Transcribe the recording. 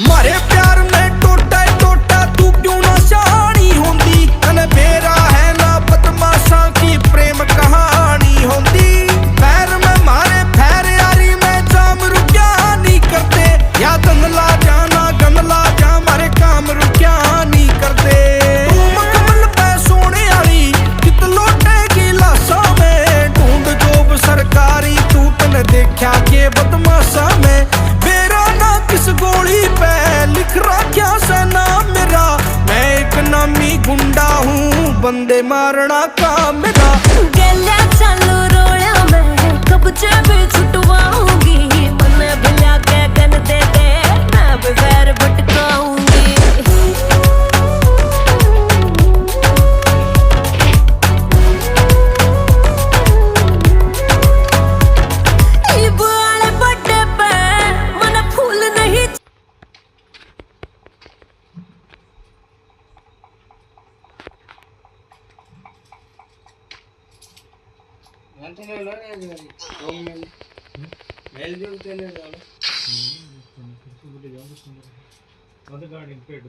मारे प्यार में टोटा टोटा तू क्यों ना शानी होंदी तने मेरा है ना बदमाशा की प्रेम कहानी होंदी पैर में मारे पैर यारी में जाम रुकिया नहीं करते या गंदला जाना गंदला जा मारे काम रुकिया नहीं करते तू मखमल पे सोने वाली कित लोटेगी लाशा में ढूंढ जोब सरकारी तू तने देखा के बदमाशा में मेरा ना किस गोली पे लिख रखा से नाम मेरा मैं एक नामी गुंडा हूँ बंदे मारना काम मेरा गैल्या चालू रोया मैं कब्जे भी छुटवाऊंगी मन भिला के गन दे दे मैं बगैर भटकाऊंगी ईब वाले बर्थडे पे मन फूल नहीं ಅದು ಗಾಡಿ ಪೇಟು